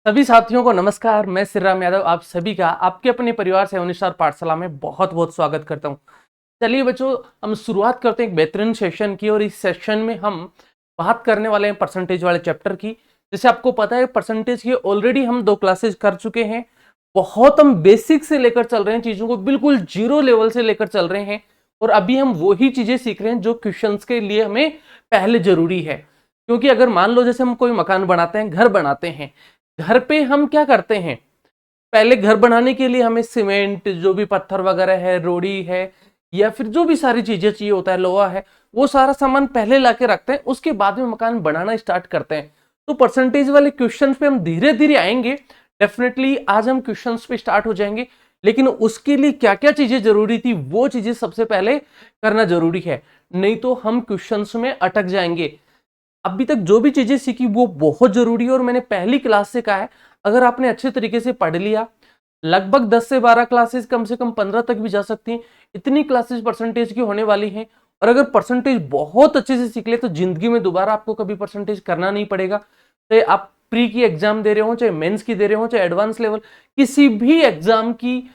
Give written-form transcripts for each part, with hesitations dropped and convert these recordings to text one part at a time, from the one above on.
सभी साथियों को नमस्कार। मैं श्रीराम यादव आप सभी का आपके अपने परिवार से अवनिशार पाठशाला में बहुत बहुत स्वागत करता हूं। चलिए बच्चों, हम शुरुआत करते हैं एक बेहतरीन सेशन की। और इस सेशन में हम बात करने वाले हैं परसेंटेज वाले चैप्टर की। जैसे आपको पता है परसेंटेज की ऑलरेडी हम 2 क्लासेज कर चुके हैं। बहुत हम बेसिक से लेकर चल रहे हैं, चीजों को बिल्कुल जीरो लेवल से लेकर चल रहे हैं। और अभी हम वही चीजें सीख रहे हैं जो क्वेश्चन के लिए हमें पहले जरूरी है। क्योंकि अगर मान लो जैसे हम कोई मकान बनाते हैं, घर बनाते हैं, घर पे हम क्या करते हैं, पहले घर बनाने के लिए हमें सीमेंट, जो भी पत्थर वगैरह है, रोड़ी है, या फिर जो भी सारी चीजें चाहिए होता है, लोहा है, वो सारा सामान पहले लाके रखते हैं। उसके बाद में मकान बनाना स्टार्ट करते हैं। तो परसेंटेज वाले क्वेश्चंस पे हम धीरे धीरे आएंगे। डेफिनेटली आज हम क्वेश्चंस पे स्टार्ट हो जाएंगे, लेकिन उसके लिए क्या क्या चीजें जरूरी थी वो चीजें सबसे पहले करना जरूरी है, नहीं तो हम क्वेश्चंस में अटक जाएंगे। अभी तक जो भी चीजें सीखी वो बहुत जरूरी है। और मैंने पहली क्लास से कहा है, अगर आपने अच्छे तरीके से पढ़ लिया, लगभग 10 से 12 क्लासेस, कम से कम 15 तक भी जा सकती हैं, इतनी क्लासेस परसेंटेज की होने वाली हैं। और अगर परसेंटेज बहुत अच्छे से सीख ले तो जिंदगी में दोबारा आपको कभी परसेंटेज करना नहीं पड़ेगा। चाहे आप प्री की एग्जाम दे रहे हो, चाहे मेंस की दे रहे हो, चाहे एडवांस लेवल किसी भी एग्जाम की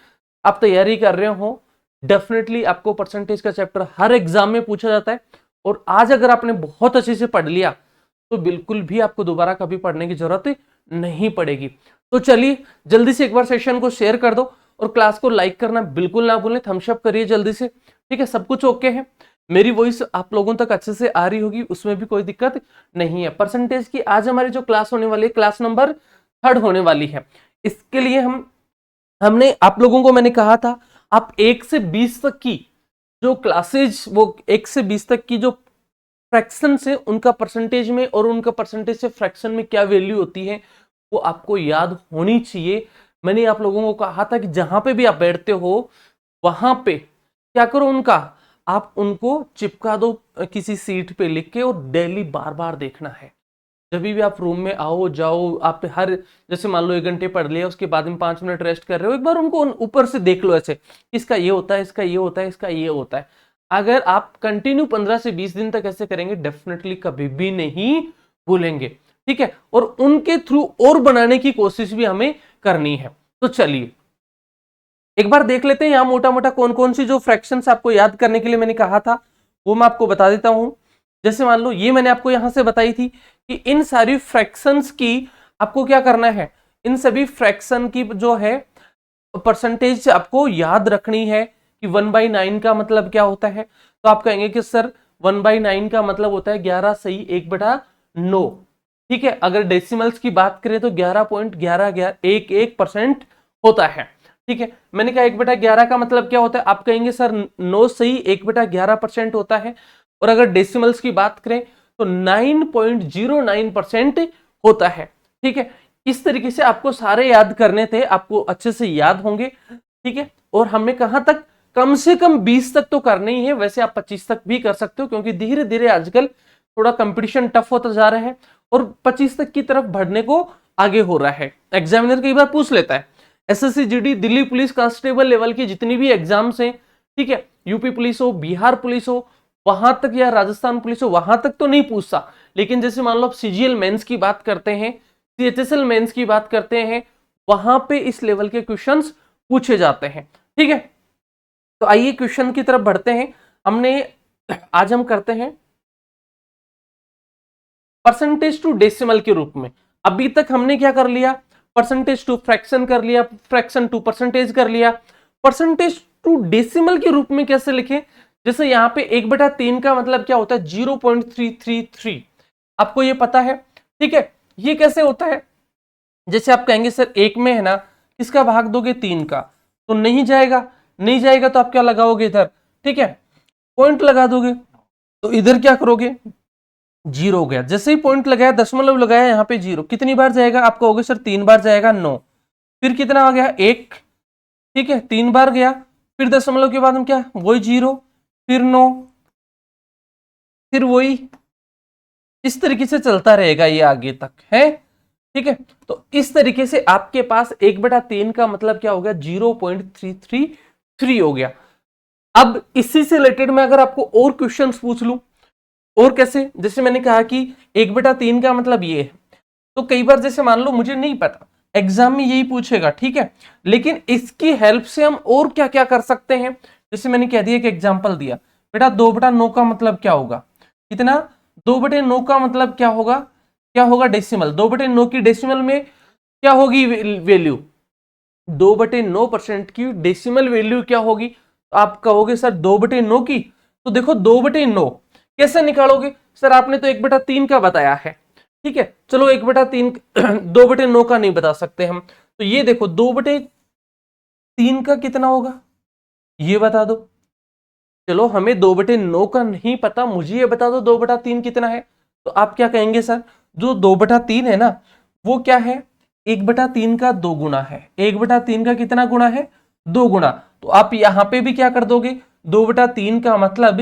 आप तैयारी कर रहे हो, डेफिनेटली आपको परसेंटेज का चैप्टर हर एग्जाम में पूछा जाता है। और आज अगर आपने बहुत अच्छे से पढ़ लिया तो बिल्कुल भी आपको दोबारा कभी पढ़ने की जरूरत नहीं पड़ेगी। तो चलिए जल्दी से एक बार सेशन को शेयर कर दो और क्लास को लाइक करना बिल्कुल ना भूलें। थम्स अप करिए जल्दी से। ठीक है, सब कुछ ओके है, मेरी वॉइस आप लोगों तक अच्छे से आ रही होगी, उसमें भी कोई दिक्कत नहीं है। परसेंटेज की आज हमारी जो क्लास होने वाली है, क्लास नंबर 3 होने वाली है। इसके लिए हमने आप लोगों को मैंने कहा था, आप 1 से 20 तक की जो क्लासेज, वो 1 से 20 तक की जो फ्रैक्शन से उनका परसेंटेज में, और उनका परसेंटेज से फ्रैक्शन में क्या वैल्यू होती है, वो आपको याद होनी चाहिए। मैंने आप लोगों को कहा था कि जहां पे भी आप बैठते हो वहां पे क्या करो, आप उनको चिपका दो किसी सीट पे लिख के, और डेली बार बार देखना है। जब भी आप रूम में आओ जाओ, आप हर, जैसे मान लो 1 घंटे पढ़ लिया, उसके बाद में 5 मिनट रेस्ट कर रहे हो, एक बार उनको ऊपर से देख लो ऐसे, इसका ये होता है, इसका ये होता है, इसका ये होता है। अगर आप कंटिन्यू 15 से 20 दिन तक ऐसे करेंगे, डेफिनेटली कभी भी नहीं भूलेंगे। ठीक है, और उनके थ्रू और बनाने की कोशिश भी हमें करनी है। तो चलिए एक बार देख लेते हैं यहां मोटा मोटा कौन कौन सी जो फ्रैक्शंस आपको याद करने के लिए मैंने कहा था वो मैं आपको बता देता हूं। जैसे मान लो ये मैंने आपको यहां से बताई थी कि इन सारी फ्रैक्शंस की आपको क्या करना है, इन सभी फ्रैक्शन की जो है परसेंटेज आपको याद रखनी है कि 1/9 का मतलब क्या होता है। तो आप कहेंगे कि सर 1/9 का मतलब होता है 11 सही 1/9। ठीक है, अगर डेसिमल्स की बात करें तो 11.1111% होता है। ठीक है, मैंने कहा 1/11 का मतलब क्या होता है, आप कहेंगे सर 9 सही 1/11% होता है। और अगर डेसिमल्स की बात करें तो 9.09% होता है। ठीक है, इस तरीके से आपको सारे याद करने थे, आपको अच्छे से याद होंगे। ठीक है, और हमें कहां तक, कम से कम 20 तक तो करना ही है। वैसे आप 25 तक भी कर सकते हो, क्योंकि धीरे धीरे आजकल थोड़ा कंपटीशन टफ होता जा रहा है और 25 तक की तरफ बढ़ने को आगे हो रहा है। एग्जामिनर कई बार पूछ लेता है, SSC GD, Delhi police constable level की जितनी भी एग्जाम्स हैं, ठीक है, यूपी पुलिस हो, बिहार पुलिस हो, वहां तक, या राजस्थान पुलिस हो, वहां तक तो नहीं पूछता। लेकिन जैसे मान लो आप सीजीएल मेंस की बात करते हैं, सीएचएसएल मेंस की बात करते हैं, वहां पे इस लेवल के क्वेश्चंस पूछे जाते हैं। ठीक है, तो आइए क्वेश्चन की तरफ बढ़ते हैं। आज हम करते हैं परसेंटेज टू डेसिमल के रूप में। अभी तक हमने क्या कर लिया, परसेंटेज टू फ्रैक्शन कर लिया, फ्रैक्शन टू परसेंटेज कर लिया। परसेंटेज टू डेसिमल के रूप में कैसे लिखें, जैसे यहां पे 1/3 का मतलब क्या होता है, 0.333। आपको ये पता है। ठीक है, ये कैसे होता है, जैसे आप कहेंगे सर 1 में है ना, किसका भाग दोगे, 3 का, तो नहीं जाएगा, नहीं जाएगा तो आप क्या लगाओगे इधर, ठीक है, पॉइंट लगा दोगे। तो इधर क्या करोगे, 0 हो गया। जैसे ही पॉइंट लगाया, दशमलव लगाया, यहाँ पे 0, कितनी बार जाएगा, आप कहोगे सर 3 बार जाएगा, 9। फिर कितना आ गया, 1। ठीक है, 3 बार गया, फिर दशमलव के बाद हम क्या, वही 0, फिर 9, फिर वही, इस तरीके से चलता रहेगा ये आगे तक है। ठीक है, तो इस तरीके से आपके पास 1/3 का मतलब क्या हो गया, 0.333 हो गया। अब इसी से रिलेटेड में अगर आपको और क्वेश्चंस पूछ लूं, और कैसे, जैसे मैंने कहा कि 1/3 का मतलब ये है, तो कई बार जैसे मान लो मुझे नहीं पता, एग्जाम में यही पूछेगा, ठीक है। लेकिन इसकी हेल्प से हम और क्या क्या कर सकते हैं, जैसे मैंने कह दिया, एक एग्जाम्पल दिया बेटा 2/9 का मतलब क्या होगा, कितना, 2/9 का मतलब क्या होगा, क्या होगा डेसिमल, 2/9 की डेसिमल में क्या होगी वैल्यू, 2/9% की डेसिमल वैल्यू क्या होगी। तो आप कहोगे सर 2/9 की, तो देखो 2/9 कैसे निकालोगे सर, आपने तो 1/3 का बताया है, ठीक है। चलो 1/3 2/9 का नहीं बता सकते हम, तो ये देखो 2/3 का कितना होगा ये बता दो। चलो हमें 2/9 का नहीं पता, मुझे ये बता दो 2/3 कितना है। तो आप क्या कहेंगे सर, जो 2/3 है ना वो क्या है, 1/3 का 2 गुना है, 1/3 का कितना गुना है, 2 गुना। तो आप यहां पे भी क्या कर दोगे, 2/3 का मतलब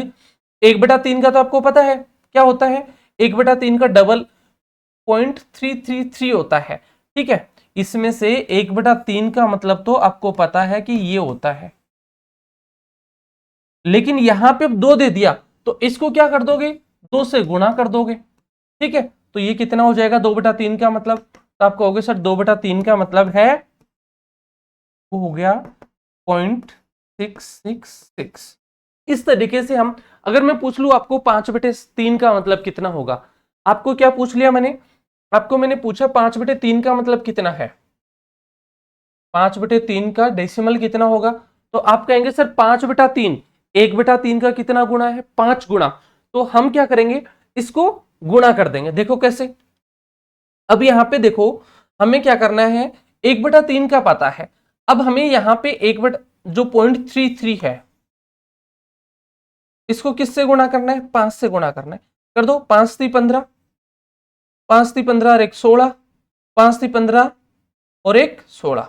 1/3 का तो आपको पता है क्या होता है, 1/3 का डबल 0.333 होता है, ठीक है। इसमें से 1/3 का मतलब तो आपको पता है कि ये होता है, लेकिन यहां पे अब 2 दे दिया तो इसको क्या कर दोगे, 2 से गुणा कर दोगे, ठीक है। तो ये कितना हो जाएगा 2/3 का मतलब, तो आप कहोगे सर 2/3 का मतलब है वो हो गया 0.666। इस तरीके से हम, अगर मैं पूछ लूं आपको 5/3 का मतलब कितना होगा, आपको क्या पूछ लिया मैंने, आपको मैंने पूछा 5/3 का मतलब कितना है, 5/3 का डेसिमल कितना होगा। तो आप कहेंगे सर 5/3, 1/3 का कितना गुणा है, 5 गुणा। तो हम क्या करेंगे, इसको गुणा कर देंगे, देखो कैसे। अब यहां पे देखो हमें क्या करना है, 1/3 का पता है, अब हमें यहां पे जो 0.33 है इसको किससे गुणा करना है, 5 से गुणा करना है। कर दो, 5 × 15, 5 × 15 और 1 16, 5 × 15 और 1 16,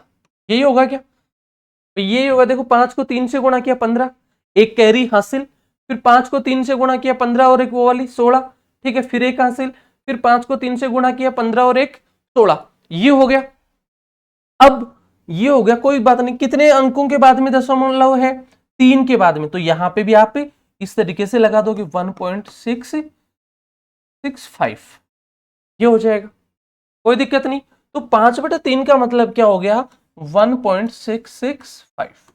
यही होगा क्या, तो ये होगा। देखो 5 को 3 से गुणा किया 15, एक कैरी हासिल, फिर 5 को 3 से गुणा किया 15 और एक वो वाली 16, ठीक है, फिर एक हासिल, फिर 5 को 3 से गुणा किया 15 और एक 16, ये हो गया। अब ये हो गया, कोई बात नहीं, कितने अंकों के बाद में दशमलव है, 3 के बाद में, तो यहां पे भी आप इस तरीके से लगा दोगे 1.665, ये हो जाएगा, कोई दिक्कत नहीं। तो 5/3 का मतलब क्या हो गया, 1.665,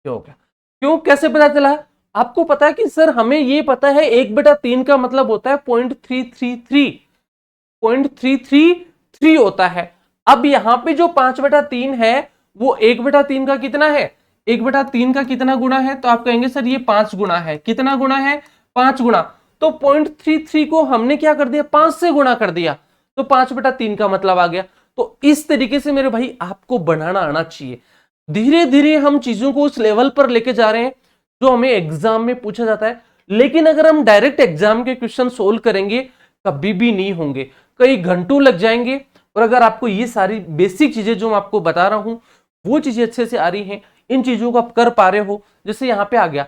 क्या हो गया। क्यों, कैसे पता चला, आपको पता है कि सर हमें ये पता है 1/3 का मतलब होता है 0.333 होता है। अब यहां पे जो 5/3 है वो 1/3 का कितना है, 1/3 का कितना गुना है, तो आप कहेंगे सर ये 5 गुना है, कितना गुना है, 5 गुना। तो 0.33 को हमने क्या कर दिया, 5 से गुणा कर दिया, तो 5/3 का मतलब आ गया। तो इस तरीके से मेरे भाई आपको बनाना आना चाहिए। धीरे धीरे हम चीजों को उस लेवल पर लेके जा रहे हैं जो हमें एग्जाम में पूछा जाता है, लेकिन अगर हम डायरेक्ट एग्जाम के क्वेश्चन सोल्व करेंगे कभी भी नहीं होंगे, कई घंटों लग जाएंगे। और अगर आपको ये सारी बेसिक चीजें जो मैं आपको बता रहा हूं वो चीजें अच्छे से आ रही हैं, इन चीजों को आप कर पा रहे हो, जैसे यहाँ पे आ गया,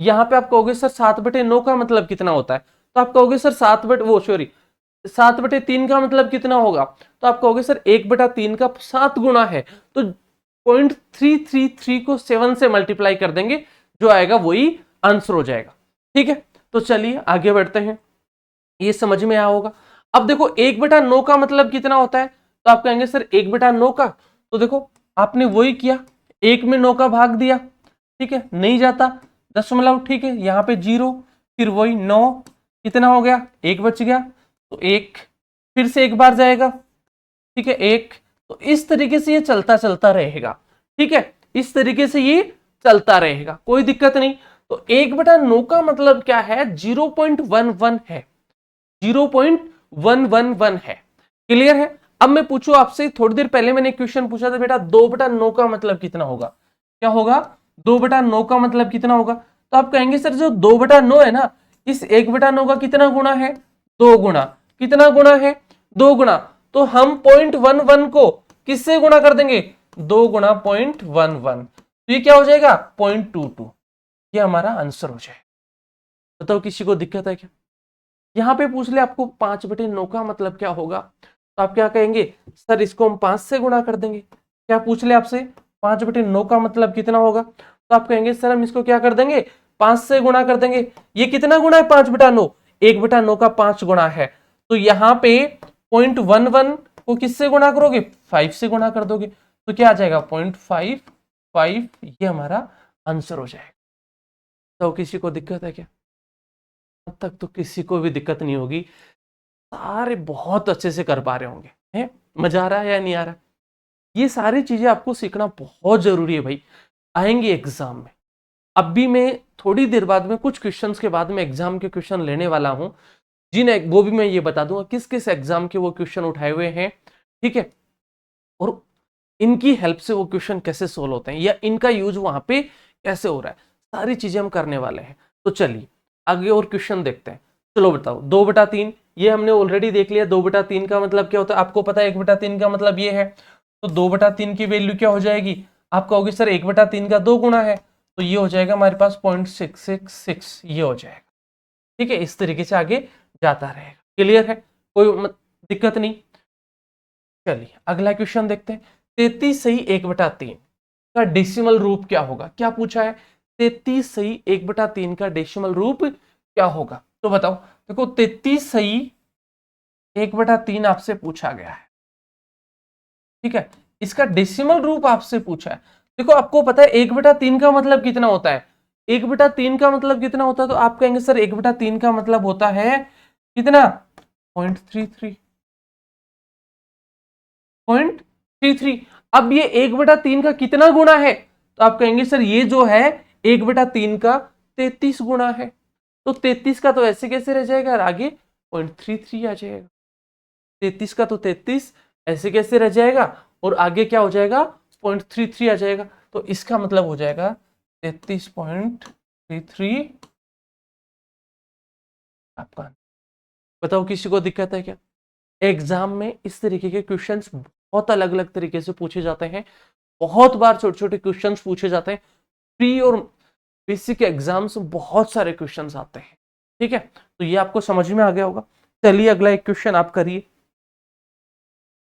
यहाँ पे आप कहोगे सर 7/9 का मतलब कितना होता है, तो आप कहोगे सर 7/3 का मतलब कितना होगा, तो आप कहोगे सर 1/3 का 7 गुना है, तो 0.333 को 7 से मल्टीप्लाई कर देंगे, जो आएगा वही आंसर हो जाएगा, ठीक है। तो चलिए आगे बढ़ते हैं, ये समझ में आया होगा। अब देखो 1/9 का मतलब कितना होता है, तो आप कहेंगे सर 1/9 का, तो देखो आपने वही किया, 1 में 9 का भाग दिया, ठीक है, नहीं जाता दशमलव, ठीक है, यहाँ पे 0, फिर वही 9, कितना हो गया, 1 बच गया, तो 1 फिर से एक बार जाएगा, ठीक है, 1। तो इस तरीके से ये चलता चलता रहेगा, ठीक है, इस तरीके से ये चलता रहेगा, कोई दिक्कत नहीं। तो 1/9 का मतलब क्या है, 0.11 है, 0.111 है, क्लियर है। अब मैं पूछूं आपसे, थोड़ी देर पहले मैंने क्वेश्चन पूछा था बेटा 2/9 का मतलब कितना होगा, क्या होगा, 2/9 का मतलब कितना होगा, तो आप कहेंगे सर जो 2/9 है ना, इस 1/9 का कितना गुना है, 2 गुना, कितना गुना है, 2 गुना। तो हम 0.11 को किससे गुणा कर देंगे, 2 गुना 0.11, तो ये क्या हो जाएगा 0.22, ये हमारा आंसर हो जाए। बताओ किसी को दिक्कत है क्या, यहां पे पूछ ले आपको 5/9 का मतलब क्या होगा, तो आप क्या कहेंगे, सर इसको हम 5 से गुणा कर देंगे। क्या पूछ ले आपसे 5/9 का मतलब कितना होगा, तो आप कहेंगे सर हम इसको क्या कर देंगे, 5 से गुणा कर देंगे। ये कितना गुणा है 5/9, 1/9 का 5 गुणा है, तो यहाँ पे 0.11 को किससे गुणा करोगे, 5 से गुणा कर दोगे, तो क्या आ जाएगा 0.55, ये हमारा आंसर हो जाएगा। तो किसी को दिक्कत है क्या? अब तक तो किसी को भी दिक्कत नहीं होगी, सारे बहुत अच्छे से कर पा रहे होंगे। है मजा आ रहा है या नहीं आ रहा? ये सारी चीजें आपको सीखना बहुत जरूरी है भाई, आएंगे एग्जाम में। अब भी मैं थोड़ी देर बाद में कुछ क्वेश्चंस के बाद में एग्जाम के क्वेश्चन लेने वाला हूं, जिन्हें वो भी मैं ये बता दूंगा किस किस एग्जाम के वो क्वेश्चन उठाए हुए हैं, ठीक है, और इनकी हेल्प से वो क्वेश्चन कैसे सोल्व होते हैं या इनका यूज वहां पे कैसे हो रहा है, सारी चीजें हम करने वाले हैं। तो चलिए आगे और क्वेश्चन देखते हैं। चलो बताओ 2/3, ये हमने ऑलरेडी देख लिया। 2/3 का मतलब क्या होता है आपको पता है, 1/3 का मतलब ये है। तो 2/3 की वैल्यू क्या हो जाएगी, आप कहोगे सर 1/3 का 2 गुना है, तो ये हो जाएगा हमारे पास 0.666, ये हो जाएगा। ठीक है, इस तरीके से आगे जाता रहेगा। क्लियर है, कोई दिक्कत नहीं। चलिए अगला क्वेश्चन देखते हैं। 33 सही 1/3 का डेसिमल रूप क्या होगा? क्या पूछा है? 33 सही 1/3 का डेसिमल रूप क्या होगा? तो बताओ। देखो 33 सही 1/3 आपसे पूछा गया है, ठीक है, इसका डेसिमल रूप आपसे पूछा है। देखो आपको पता है 1/3 का मतलब कितना होता है, 1/3 का मतलब कितना होता है, तो आप कहेंगे सर 1/3 का मतलब होता है कितना, 0.33, 0.33। अब ये 1/3 का कितना गुना है, तो आप कहेंगे सर ये जो है 1/3 का 33 गुना है। तो 33 का तो ऐसे कैसे रह जाएगा, और आगे 0.33 आ जाएगा। 33 का तो 33 ऐसे कैसे रह जाएगा, और आगे क्या हो जाएगा 0.33 आ जाएगा। तो इसका मतलब हो जाएगा 33.33 आपका। बताओ किसी को दिक्कत है क्या? एग्जाम में इस तरीके के क्वेश्चंस बहुत अलग अलग तरीके से पूछे जाते हैं, बहुत बार छोटे छोटे क्वेश्चंस पूछे जाते हैं। प्री और बेसिक एग्जाम्स में बहुत सारे क्वेश्चंस आते हैं, ठीक है, तो ये आपको समझ में आ गया होगा। चलिए अगला एक क्वेश्चन आप करिए।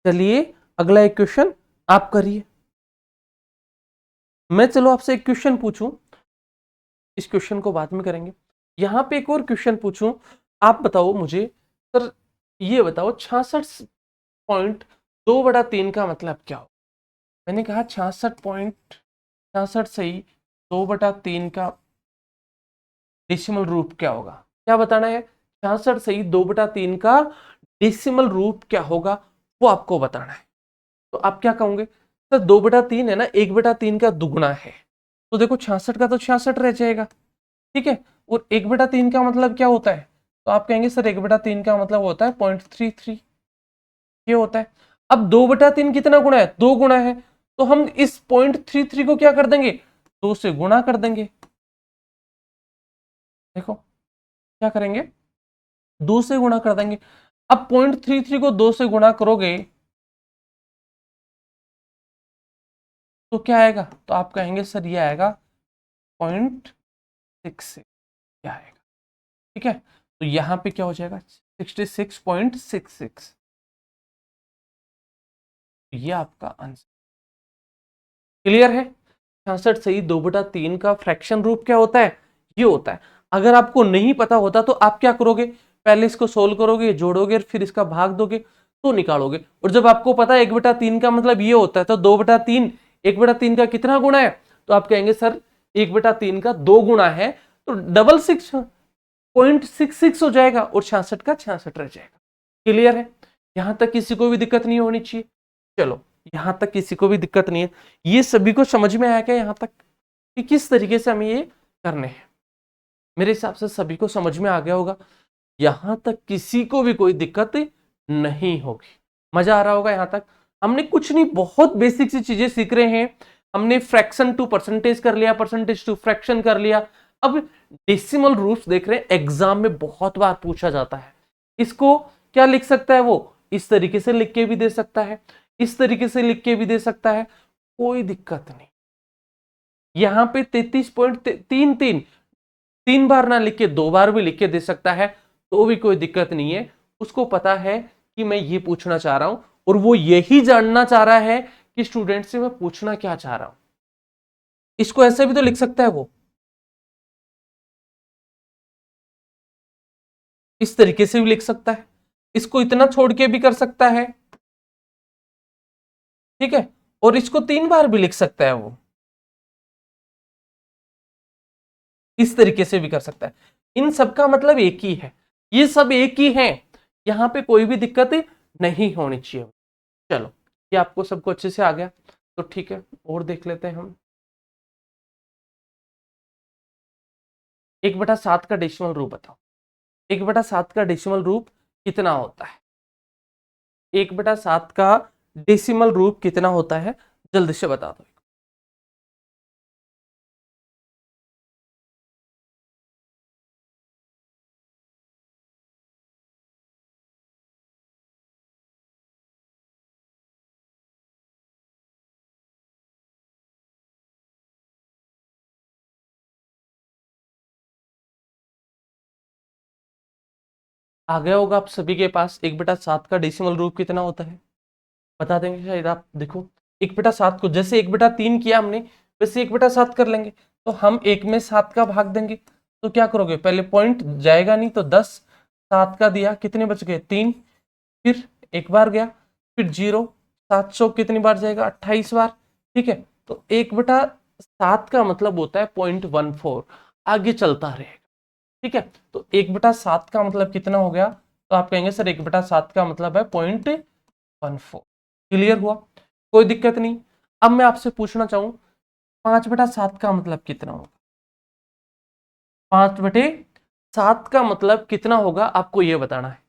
चलिए अगला एक क्वेश्चन आप करिए। मैं चलो आपसे एक क्वेश्चन पूछूं, इस क्वेश्चन को बाद में करेंगे। यहां पे एक और क्वेश्चन पूछूं, आप बताओ मुझे सर, ये बताओ 66.2/3 का मतलब क्या हो? मैंने कहा 66.66 सही 2/3 का डेसिमल रूप क्या होगा? क्या बताना है? 66 सही 2/3 का डेसिमल रूप क्या होगा, वो आपको बताना है। तो आप क्या कहोगे, सर 2/3 है ना, 1/3 का दुगुना है, तो देखो 66 का तो 66 रह जाएगा, ठीक है, और 1/3 का मतलब क्या होता है, तो आप कहेंगे सर 1/3 का मतलब होता है 0.33, ये होता है। अब 2/3 कितना गुना है, 2 गुना है, तो हम इस 0.33 को क्या कर देंगे, 2 से गुणा कर देंगे। देखो क्या करेंगे, 2 से गुणा कर देंगे। अब 0.33 को 2 से गुणा करोगे तो क्या आएगा, तो आप कहेंगे सर ये आएगा 0.66, क्या आएगा, ठीक है, तो यहां पे क्या हो जाएगा 66.66, ये आपका आंसर। क्लियर है? 66 सही 2/3 का फ्रैक्शन रूप क्या होता है, ये होता है। अगर आपको नहीं पता होता तो आप क्या करोगे, पहले इसको सोल्व करोगे, जोड़ोगे, फिर इसका भाग दोगे तो निकालोगे। और जब आपको पता है 1/3 का मतलब ये होता है, तो 2/3 1/3 का कितना गुना है, तो आप कहेंगे सर 1/3 का 2 गुना है, तो 0.66 हो जाएगा और 66 का 66 रह जाएगा। क्लियर है? यहां तक किसी को भी दिक्कत नहीं होनी चाहिए। चलो यहां तक किसी को भी दिक्कत नहीं है, ये सभी को समझ में आया क्या यहां तक, कि किस तरीके से हमें ये करने हैं? मेरे हिसाब से सभी को समझ में आ गया होगा, यहां तक किसी को भी कोई दिक्कत नहीं होगी। मजा आ रहा होगा यहां तक। हमने कुछ नहीं, बहुत बेसिक सी चीजें सीख रहे हैं। हमने फ्रैक्शन टू परसेंटेज कर लिया, परसेंटेज टू फ्रैक्शन कर लिया। अब डेसिमल रूट्स देख रहे हैं, एग्जाम में बहुत बार पूछा जाता है। इसको क्या लिख सकता है वो, इस तरीके से लिख के भी दे सकता है, इस तरीके से लिख के भी दे सकता है, कोई दिक्कत नहीं। यहां पे 33.33 3 बार ना लिख के 2 बार भी लिख के दे सकता है, तो भी कोई दिक्कत नहीं है। उसको पता है कि मैं ये पूछना चाह रहा हूं, और वो यही जानना चाह रहा है कि स्टूडेंट से मैं पूछना क्या चाह रहा हूं। इसको ऐसे भी तो लिख सकता है वो, इस तरीके से भी लिख सकता है, इसको इतना छोड़ के भी कर सकता है, ठीक है, और इसको 3 बार भी लिख सकता है वो, इस तरीके से भी कर सकता है। इन सब का मतलब एक ही है, ये सब एक ही है, यहां पे कोई भी दिक्कत नहीं होनी चाहिए। चलो, ये आपको सबको अच्छे से आ गया, तो ठीक है, और देख लेते हैं हम। 1/7 का डेसिमल रूप बताओ। 1/7 का डेसिमल रूप कितना होता है? 1/7 का डेसिमल रूप कितना होता है, जल्दी से बता दो। आ गया होगा आप सभी के पास 1/7 का डेसिमल रूप कितना होता है, बता देंगे शायद आप। देखो, 1/7 को जैसे 1/3 किया हमने, वैसे 1/7 कर लेंगे। तो हम 1 में 7 का भाग देंगे, तो क्या करोगे, पहले पॉइंट जाएगा नहीं, तो 10, 7 का दिया, कितने बच गए, 3, फिर एक बार गया, फिर 0, 700 कितनी बार जाएगा, 28 बार। ठीक है, तो 1/7 का मतलब होता है 0.14, आगे चलता रहेगा। ठीक है, तो 1/7 का मतलब कितना हो गया, तो आप कहेंगे सर 1/7 का मतलब है 0.14। क्लियर हुआ, कोई दिक्कत नहीं। अब मैं आपसे पूछना चाहूं 5/7 का मतलब कितना होगा? 5/7 का मतलब कितना होगा, आपको यह बताना है।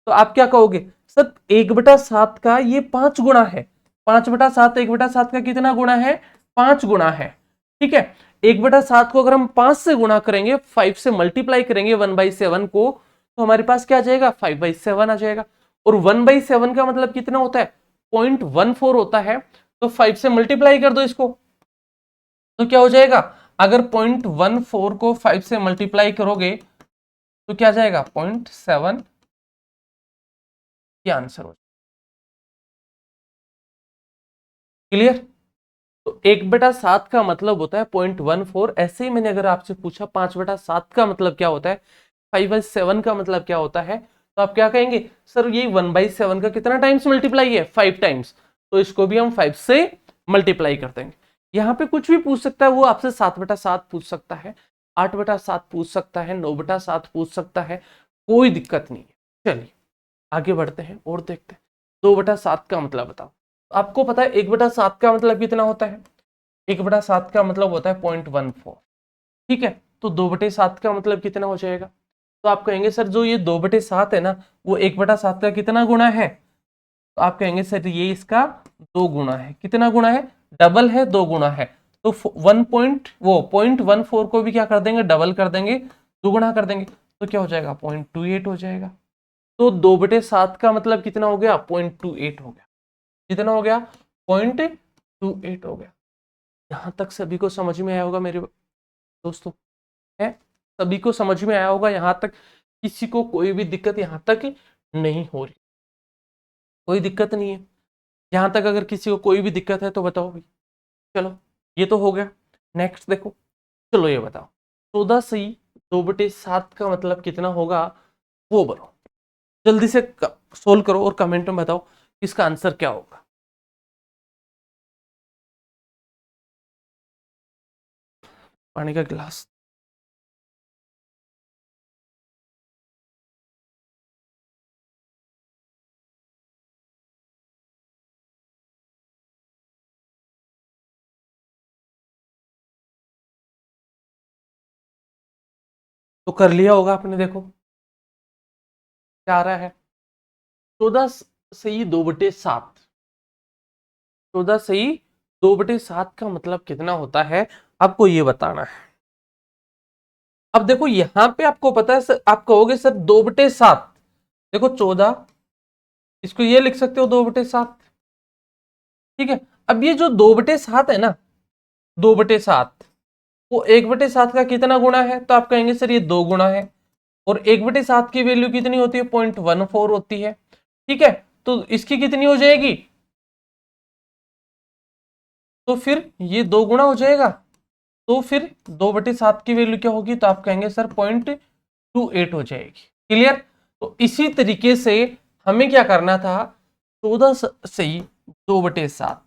तो आप क्या कहोगे, सर 1/7 का ये 5 गुना है। 5/7 1/7 का कितना गुना है, 5 गुना है। ठीक है, 1/7 को अगर हम 5 से गुणा करेंगे, 5 से मल्टीप्लाई करेंगे 1/7 को, तो हमारे पास क्या आ जाएगा, 5/7 आ जाएगा। और 1/7 का मतलब कितना होता है, 0.14 होता है। तो 5 से मल्टीप्लाई कर दो इसको, तो क्या हो जाएगा, अगर 0.14 को 5 से मल्टीप्लाई करोगे तो क्या जाएगा, 0.7 ये आंसर हो। क्लियर? तो 1/7 का मतलब होता है 0.14। ऐसे ही मैंने अगर आपसे पूछा 5/7 का मतलब क्या होता है, 5/7 का मतलब क्या होता है, तो आप क्या कहेंगे, सर ये 1/7 का कितना टाइम्स मल्टीप्लाई है, 5 टाइम्स। तो इसको भी हम 5 से मल्टीप्लाई कर देंगे। यहाँ पे कुछ भी पूछ सकता है वो आपसे, 7/7 पूछ सकता है, 8/7 पूछ सकता है, 9/7 पूछ सकता है, कोई दिक्कत नहीं है। चलिए आगे बढ़ते हैं और देखते हैं। 2/7 का मतलब बताओ। आपको पता है 1/7 का मतलब कितना होता है, 1/7 का मतलब होता है 0.14। ठीक है, तो 2/7 का मतलब कितना हो जाएगा, तो आप कहेंगे सर जो ये 2/7 है ना, वो 1/7 का कितना गुना है, तो आप कहेंगे सर ये इसका 2 गुना है। कितना गुना है, डबल है, 2 गुना है। तो 0.14 को भी क्या कर देंगे, डबल कर देंगे, दुगुना कर देंगे, तो क्या हो जाएगा, 0.28 हो जाएगा। तो 2/7 का मतलब कितना हो गया, 0.28 हो गया। कितना हो गया, 0.28 हो गया। यहां तक सभी को समझ में आया होगा मेरे दोस्तों, है, सभी को समझ में आया होगा यहां तक, किसी को कोई भी दिक्कत यहां तक नहीं हो रही, कोई दिक्कत नहीं है यहां तक। अगर किसी को कोई भी दिक्कत है तो बताओ भाई। चलो, ये तो हो गया। नेक्स्ट देखो, चलो ये बताओ 14 से 2/7 का मतलब कितना होगा, वो बताओ। जल्दी से सोल्व करो और कमेंट में बताओ इसका आंसर क्या होगा। पानी का गिलास। तो कर लिया होगा आपने, देखो क्या आ रहा है, 14 से 2/7। 14 से 2/7 का मतलब कितना होता है, आपको ये बताना है। अब देखो यहां पे आपको पता है सर, आप कहोगे सर 2/7, देखो 14, इसको ये लिख सकते हो 2/7। ठीक है, अब ये जो 2/7 है ना, 2/7 वो 1/7 का कितना गुना है, तो आप कहेंगे सर ये 2 गुना है। और 1/7 की वैल्यू कितनी होती है, 0.14 होती है। ठीक है, तो इसकी कितनी हो जाएगी, तो फिर ये 2 गुना हो जाएगा। तो फिर 2/7 की वैल्यू क्या होगी, तो आप कहेंगे सर 0.28 हो जाएगी। क्लियर? तो इसी तरीके से हमें क्या करना था, 14 से 2/7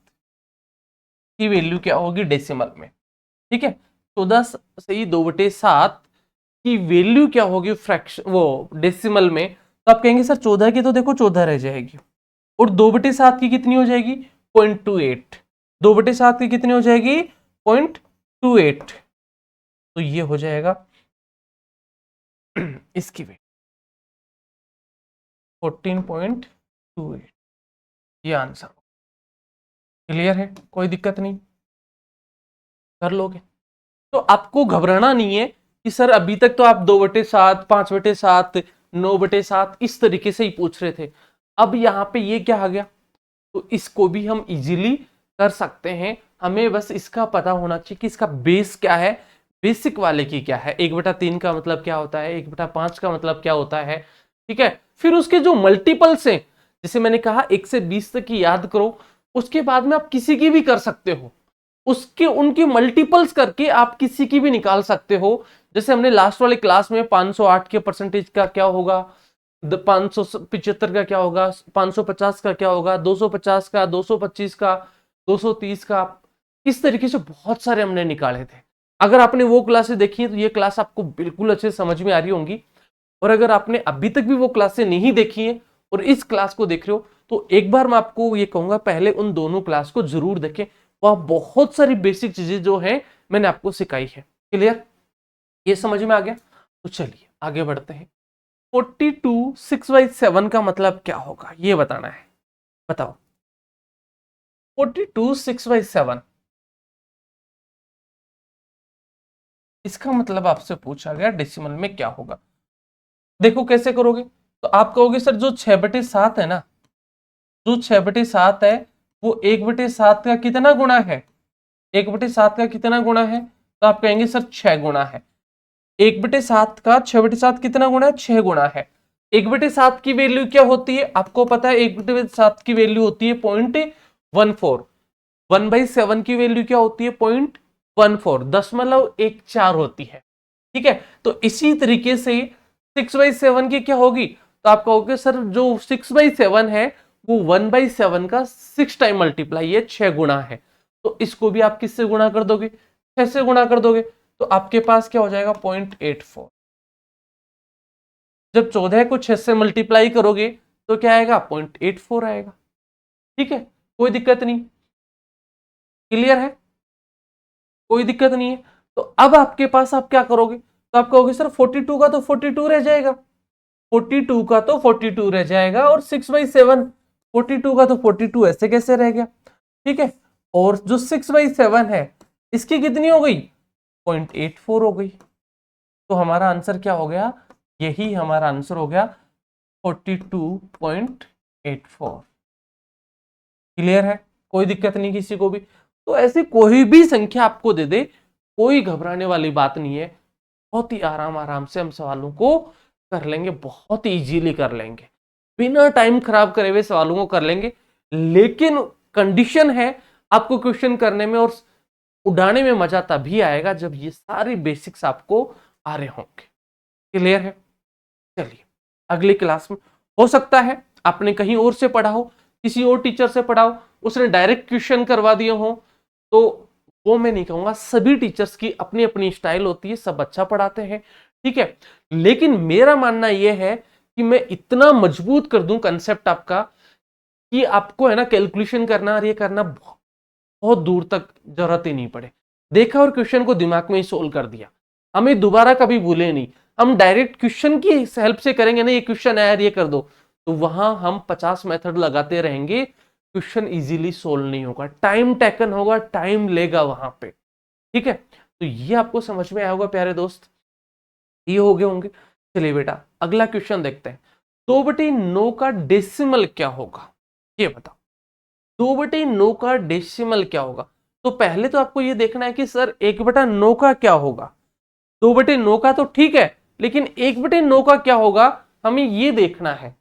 की वैल्यू क्या होगी डेसिमल में, ठीक है। 14 से ही 2/7 की वैल्यू क्या होगी फ्रैक्शन वो डेसिमल में, तो आप कहेंगे सर 14 की तो देखो 14 रह जाएगी, और 2/7 की कितनी हो जाएगी 0.28, 2/7 की कितनी हो जाएगी 0.28, तो ये हो जाएगा इसकी वैल्यू 14.28, ये आंसर। क्लियर है, कोई दिक्कत नहीं, कर लोगे। तो आपको घबराना नहीं है कि सर अभी तक तो आप 2/7, 5/7, 9/7 इस तरीके से ही पूछ रहे थे, अब यहाँ पे ये क्या आ गया, तो इसको भी हम इजीली कर सकते हैं। हमें बस इसका पता होना चाहिए कि इसका बेस क्या है, बेसिक वाले की क्या है, 1/3 का मतलब क्या होता है, 1/5 का मतलब क्या होता है, ठीक है। फिर उसके जो मल्टीपल्स हैं, जैसे मैंने कहा 1 से 20 तक की याद करो, उसके बाद में आप किसी की भी कर सकते हो, उसके उनके मल्टीपल्स करके आप किसी की भी निकाल सकते हो। जैसे हमने लास्ट वाले क्लास में 508 के परसेंटेज का क्या होगा, 575 का क्या होगा, 550 का क्या होगा, 250 का, 225 का, 230 का, इस तरीके से बहुत सारे हमने निकाले थे। अगर आपने वो क्लासेस देखी है तो ये क्लास आपको बिल्कुल अच्छे समझ में आ रही होंगी, और अगर आपने अभी तक भी वो क्लासेस नहीं देखी है और इस क्लास को देख रहे हो, तो एक बार मैं आपको ये कहूंगा पहले उन दोनों क्लास को जरूर देखें, वहां बहुत सारी बेसिक चीजें जो है मैंने आपको सिखाई है। क्लियर, ये समझ में आ गया। तो चलिए आगे बढ़ते हैं। 42 6/7 का मतलब क्या होगा ये बताना है, बताओ। 42 6/7 इसका मतलब आपसे पूछा गया डेसिमल में क्या होगा। देखो कैसे करोगे, तो आप कहोगे सर जो 6/7 है ना, जो 6/7 है वो 1/7 का कितना गुणा है, 1/7 का कितना गुणा है, तो आप कहेंगे सर 6 गुणा है। 1/7 का 6/7 कितना गुणा है, 6 गुणा है। 1/7 की वैल्यू क्या होती है आपको पता है, 1/7 की वैल्यू होती है 0.14। 1/7 की वैल्यू क्या होती है 0.14, 0.14 होती है, ठीक है। तो इसी तरीके से 6/7 की क्या होगी, तो आप कहोगे सर जो 6/7 है वो 1/7 का 6 टाइम मल्टीप्लाई है, 6 गुणा है। तो इसको भी आप किससे गुणा कर दोगे, 6 से गुणा कर दोगे, तो आपके पास क्या हो जाएगा 0.84। जब 14 को 6 से मल्टीप्लाई करोगे तो क्या आएगा 0.84 आएगा, ठीक है, कोई दिक्कत नहीं। क्लियर है, कोई दिक्कत नहीं है। तो अब आपके पास आप क्या करोगे, तो आप कहोगे सर 42 का तो 42 रह जाएगा, 42 का तो 42 रह जाएगा, और 6/7 42 का तो 42 ऐसे कैसे रह गया, ठीक है। और जो 6/7 है इसकी कितनी हो गई 0.84 हो गई, तो हमारा आंसर क्या हो गया, यही हमारा आंसर हो गया 42.84। क्लियर है, कोई दिक्कत नहीं किसी को भी। तो ऐसी कोई भी संख्या आपको दे दे, कोई घबराने वाली बात नहीं है, बहुत ही आराम आराम से हम सवालों को कर लेंगे, बहुत ही इजीली कर लेंगे, बिना टाइम खराब करे हुए सवालों को कर लेंगे। लेकिन कंडीशन है आपको क्वेश्चन करने में और उड़ाने में मजा तभी आएगा जब ये सारी बेसिक्स आपको आ रहे होंगे। क्लियर है, चलिए अगली क्लास में हो सकता है आपने कहीं और से पढ़ा हो, किसी और टीचर से पढ़ा हो, उसने डायरेक्ट क्वेश्चन करवा दिए हो, तो वो मैं नहीं कहूंगा, सभी टीचर्स की अपनी अपनी स्टाइल होती है, सब अच्छा पढ़ाते हैं, ठीक है। लेकिन मेरा मानना यह है कि मैं इतना मजबूत कर दूं कंसेप्ट आपका कि आपको है ना कैलकुलेशन करना और ये करना बहुत दूर तक जरूरत ही नहीं पड़े। देखा और क्वेश्चन को दिमाग में ही सोल्व कर दिया, हमें दोबारा कभी भूले नहीं। हम डायरेक्ट क्वेश्चन की हेल्प से करेंगे ना, ये क्वेश्चन है यार ये कर दो, तो वहां हम 50 मेथड लगाते रहेंगे, क्वेश्चन इजीली सोल्व नहीं होगा, टाइम टेकन होगा, टाइम लेगा वहां पे, ठीक है। तो ये आपको समझ में आया होगा प्यारे दोस्त, ये हो गए होंगे। चलिए बेटा अगला क्वेश्चन देखते हैं। 2/9 का डेसिमल क्या होगा, ये बताओ। 2/9 का डेसिमल क्या होगा, तो पहले तो आपको ये देखना है कि सर 1/9 का क्या होगा। 2/9 का तो ठीक है, लेकिन 1/9 का क्या होगा हमें ये देखना है,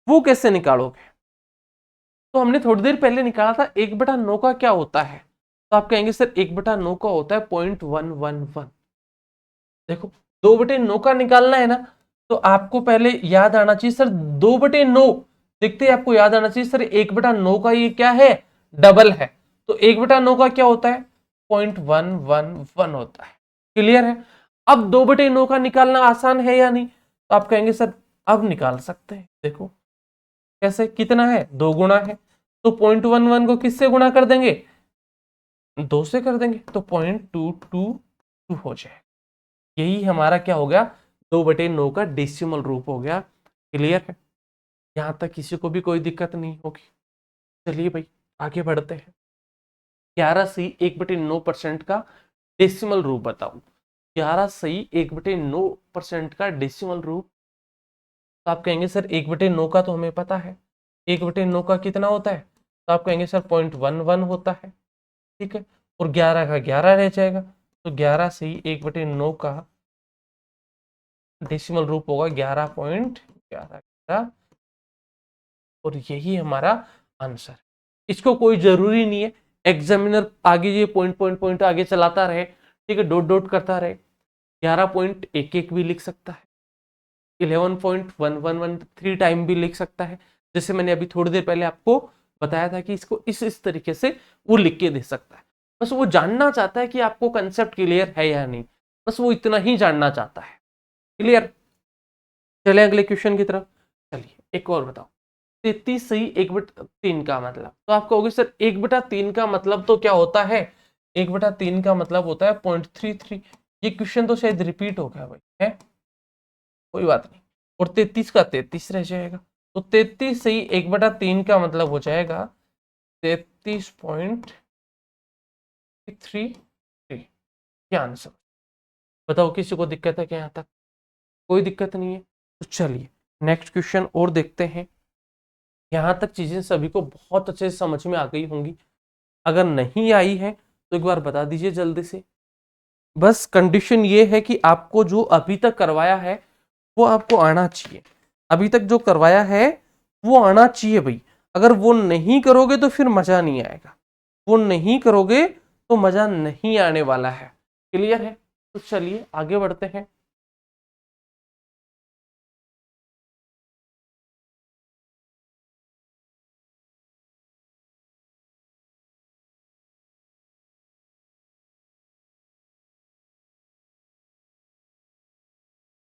वो कैसे निकालोगे। तो हमने थोड़ी देर पहले निकाला था 1/9 का क्या होता है, तो आप कहेंगे सर 1/9 का होता है 0.111। देखो 2/9 का निकालना है ना, तो आपको पहले याद आना चाहिए सर 2/9, देखते ही आपको याद आना चाहिए सर 1/9 का ये क्या है, डबल है, तो 1/9 का क्या होता है? 0.111 होता है। क्लियर है? अब 2/9 का निकालना आसान है या नहीं? तो आप कहेंगे सर अब निकाल सकते हैं। देखो कैसे, कितना है? 2 गुना है, तो 0.11 को किससे गुणा कर देंगे? 2 से कर देंगे, तो 0.222 हो जाए। यही हमारा क्या हो गया? 2/9 का डेसिमल रूप हो गया। क्लियर है? यहां तक किसी को भी कोई दिक्कत नहीं होगी। चलिए भाई आगे बढ़ते हैं। 11 सही 1/9% का डेसिमल रूप बताओ। 11 सही 1/9% का डेसिमल रूप। तो आप कहेंगे सर 1/9 का तो हमें पता है, 1/9 का कितना होता है? तो आप कहेंगे सर 0.11 होता है। ठीक है, और 11 का 11 रह जाएगा, तो 11 से ही 1/9 का डेसिमल रूप होगा 11.11, और यही हमारा आंसर। इसको कोई जरूरी नहीं है एग्जामिनर आगे ये पॉइंट पॉइंट पॉइंट आगे चलाता रहे, ठीक है, डॉट डॉट करता रहे, 11.11 भी लिख सकता है, 11.1113 टाइम भी लिख सकता है। जैसे मैंने अभी थोड़ी देर पहले आपको बताया था कि इसको इस तरीके से वो लिख के दे सकता है। बस वो जानना चाहता है कि आपको कंसेप्ट क्लियर है या नहीं, बस वो इतना ही जानना चाहता है। क्लियर? चले अगले क्वेश्चन की तरफ। चलिए एक और बताओ। 33 सही 1/3 का मतलब, तो आप कहोगे सर 1/3 का मतलब तो क्या होता है? 1/3 का मतलब होता है 0.33। ये क्वेश्चन तो शायद रिपीट हो गया भाई, है कोई बात नहीं, और 33 का 33 रह जाएगा। तो 33 सही 1/3 का मतलब हो जाएगा 33.33। क्या आंसर? बताओ किसी को दिक्कत है क्या? यहाँ तक कोई दिक्कत नहीं है? तो चलिए नेक्स्ट क्वेश्चन और देखते हैं। यहाँ तक चीजें सभी को बहुत अच्छे से समझ में आ गई होंगी। अगर नहीं आई है तो एक बार बता दीजिए जल्दी से। बस कंडीशन ये है कि आपको जो अभी तक करवाया है वो आपको आना चाहिए। अभी तक जो करवाया है वो आना चाहिए भाई। अगर वो नहीं करोगे तो फिर मजा नहीं आएगा, वो नहीं करोगे तो मजा नहीं आने वाला है। क्लियर है? तो चलिए आगे बढ़ते हैं।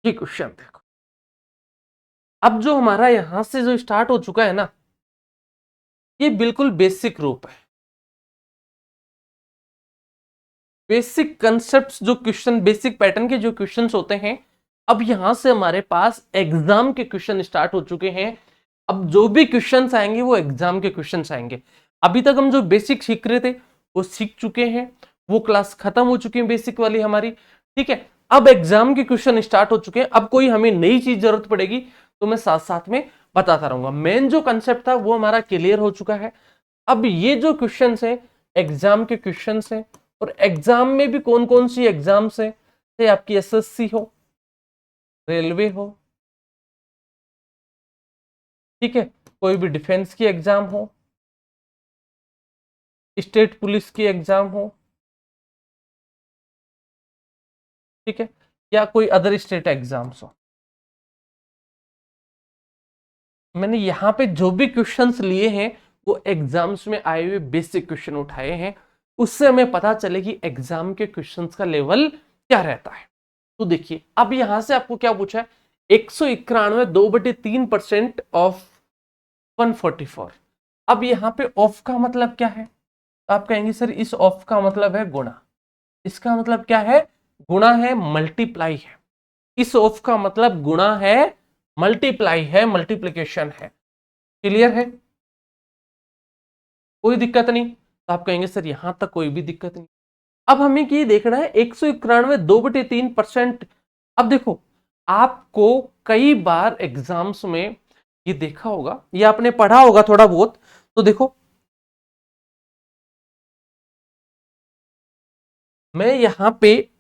ये क्वेश्चन देखो, अब जो हमारा यहां से जो स्टार्ट हो चुका है ना, ये बिल्कुल बेसिक रूप है। बेसिक कंसेप्ट्स जो क्वेश्चन, बेसिक पैटर्न के जो क्वेश्चंस होते हैं, अब यहां से हमारे पास एग्जाम के क्वेश्चन स्टार्ट हो चुके हैं। अब जो भी क्वेश्चंस आएंगे वो एग्जाम के क्वेश्चंस आएंगे। अभी तक हम जो बेसिक सीख रहे थे वो सीख चुके हैं, वो क्लास खत्म हो चुकी है बेसिक वाली हमारी। ठीक है, अब एग्जाम के क्वेश्चन स्टार्ट हो चुके हैं। अब कोई हमें नई चीज जरूरत पड़ेगी तो मैं साथ साथ में बताता रहूंगा। मेन जो कंसेप्ट था वो हमारा क्लियर हो चुका है। अब ये जो क्वेश्चंस है एग्जाम के क्वेश्चंस हैं, और एग्जाम में भी कौन कौन सी एग्जाम्स है, चाहे आपकी एसएससी हो, रेलवे हो, ठीक है, कोई भी डिफेंस की एग्जाम हो, स्टेट पुलिस की एग्जाम हो, ठीक है, या कोई अदर स्टेट एग्जाम्स हो। मैंने यहाँ पे जो भी क्वेश्चंस लिए हैं वो एग्जाम्स में आए हुए बेसिक क्वेश्चन उठाए हैं, उससे हमें पता चले कि एग्जाम के क्वेश्चंस का लेवल क्या रहता है। तो देखिए अब यहां से आपको क्या पूछा है, 191 2/3% ऑफ 144। अब यहाँ पे ऑफ का मतलब क्या है? तो आप कहेंगे सर इस ऑफ का मतलब है गुणा। इसका मतलब क्या है? गुणा है, मल्टीप्लाई है। इस ऑफ का मतलब गुणा है, मल्टीप्लाई है, मल्टीप्लीकेशन है। क्लियर है? कोई दिक्कत नहीं? तो आप कहेंगे सर यहां तक कोई भी दिक्कत नहीं। अब हमें ये देखना है 191 2/3%। अब देखो आपको कई बार एग्जाम्स में ये देखा होगा, ये आपने पढ़ा होगा थोड़ा बहुत। तो देखो मैं यहां पे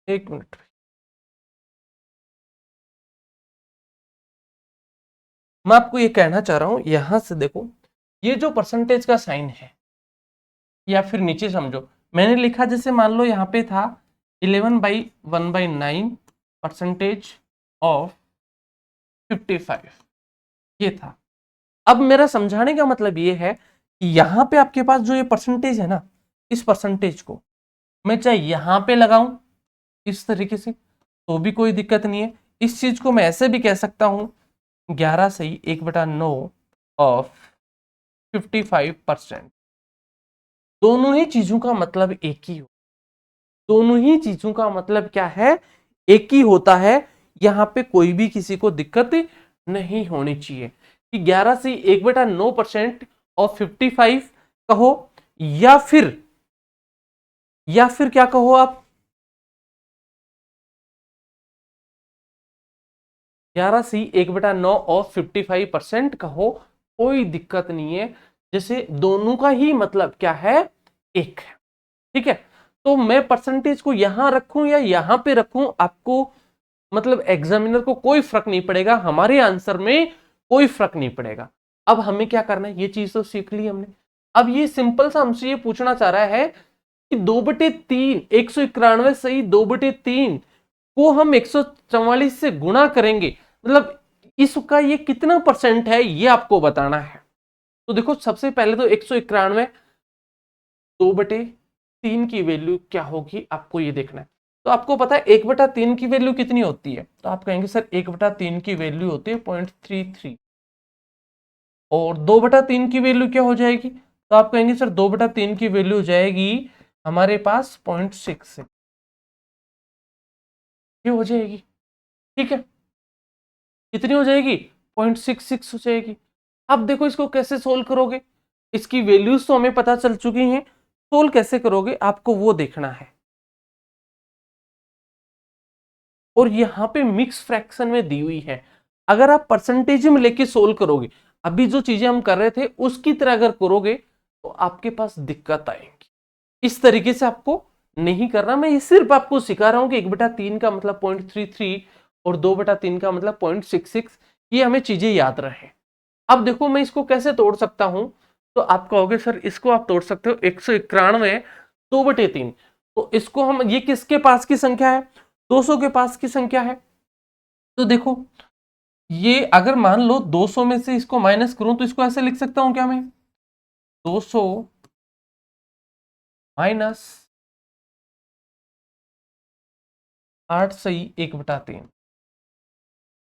एक मिनट, मैं आपको ये कहना चाह रहा हूं, यहां से देखो, ये जो परसेंटेज का साइन है, या फिर नीचे समझो, मैंने लिखा जैसे मान लो यहाँ पे था 11/1/9 परसेंटेज ऑफ 55, ये था। अब मेरा समझाने का मतलब ये है कि यहां पे आपके पास जो ये परसेंटेज है ना, इस परसेंटेज को मैं चाहे यहां पे लगाऊं इस तरीके से तो भी कोई दिक्कत नहीं है। इस चीज को मैं ऐसे भी कह सकता हूं 11/1/9 ऑफ 55%। दोनों ही चीजों का मतलब एक ही हो, दोनों ही चीजों का मतलब क्या है, एक ही होता है। यहां पे कोई भी किसी को दिक्कत नहीं होनी चाहिए कि 11/1/9% और 55 कहो, या फिर क्या कहो आप, 11/1/9 और 55% कहो, कोई दिक्कत नहीं है। जैसे दोनों का ही मतलब क्या है, एक है। ठीक है, तो मैं परसेंटेज को यहां रखूं या यहां पे रखूं, आपको मतलब एग्जामिनर को कोई फर्क नहीं पड़ेगा, हमारे आंसर में कोई फर्क नहीं पड़ेगा। अब हमें क्या करना है, ये चीज तो सीख ली हमने। अब ये सिंपल सा हमसे ये पूछना चाह रहा है कि 2/3, 191 सही 2/3 को हम 144 से गुणा करेंगे, मतलब इसका ये कितना परसेंट है ये आपको बताना है। तो देखो, सबसे पहले तो 191 2/3 की वैल्यू क्या होगी आपको ये देखना है। तो आपको पता है 1/3 की वैल्यू कितनी होती है, तो आप कहेंगे सर 1/3 की वैल्यू होती है 0.33, और 2/3 की वैल्यू क्या हो जाएगी, तो आप कहेंगे सर 2/3 की वैल्यू हो जाएगी हमारे पास 0.6, ये हो जाएगी। ठीक है, कितनी हो जाएगी, 0.66 हो जाएगी। अब देखो इसको कैसे सोल्व करोगे, इसकी वैल्यूज तो हमें पता चल चुकी हैं, सोल्व कैसे करोगे आपको वो देखना है। और यहां पे मिक्स फ्रैक्शन में दी हुई है, अगर आप परसेंटेज में लेके सोल्व करोगे, अभी जो चीजें हम कर रहे थे उसकी तरह अगर करोगे तो आपके पास दिक्कत आएगी। इस तरीके से आपको नहीं करना, मैं ये सिर्फ आपको सिखा रहा हूं कि 1/3 का मतलब 0.33 और 2/3 का मतलब 0.66, ये हमें चीजें याद रहे। अब देखो मैं इसको कैसे तोड़ सकता हूं, तो आप कहोगे सर इसको आप तोड़ सकते हो 191 2/3, तो इसको हम, ये किसके पास की संख्या है, 200 के पास की संख्या है। तो देखो, ये अगर मान लो 200 में से इसको माइनस करूं तो इसको ऐसे लिख सकता हूं क्या मैं, 200 माइनस 8 सही 1/3,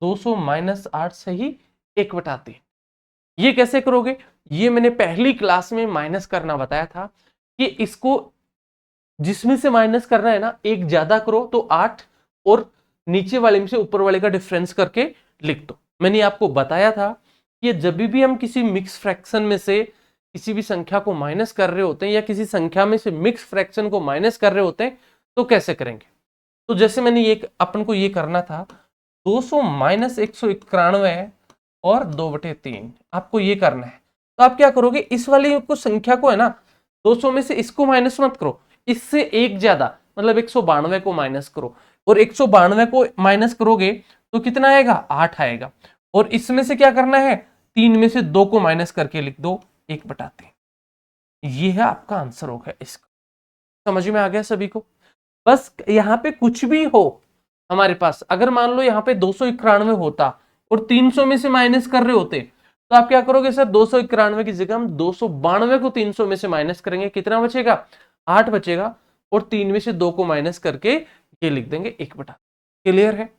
200 माइनस 8 सही 1/3। ये कैसे करोगे, ये मैंने पहली क्लास में माइनस करना बताया था कि इसको जिसमें से माइनस करना है ना, एक ज्यादा करो तो 8, और नीचे वाले में से ऊपर वाले का डिफरेंस करके लिख दो। मैंने आपको बताया था कि जब भी हम किसी मिक्स फ्रैक्शन में से किसी भी संख्या को माइनस कर रहे होते हैं, या किसी संख्या में से मिक्स फ्रैक्शन को माइनस कर रहे होते हैं, तो कैसे करेंगे। तो जैसे मैंने ये अपन को ये करना था, 200 माइनस 191 और 2/3 आपको ये करना है। तो आप क्या करोगे, इस वाली को संख्या को है ना, 200 में से इसको माइनस मत करो, इससे एक ज्यादा मतलब 192 को माइनस करो, और 192 को माइनस करोगे तो कितना आएगा, 8 आएगा। और इसमें से क्या करना है, 3 में से 2 को माइनस करके लिख दो 1/3। ये है आपका आंसर होगा इसका। समझ में आ गया सभी को। बस यहाँ पे कुछ भी हो हमारे पास, अगर मान लो यहाँ पे 291 होता और 300 में से माइनस कर रहे होते, तो आप क्या करोगे सर, 291 की जगह हम 292 को 300 में से माइनस करेंगे, कितना बचेगा, 8 बचेगा, और 3 में से 2 को माइनस करके ये लिख देंगे 1/। क्लियर है,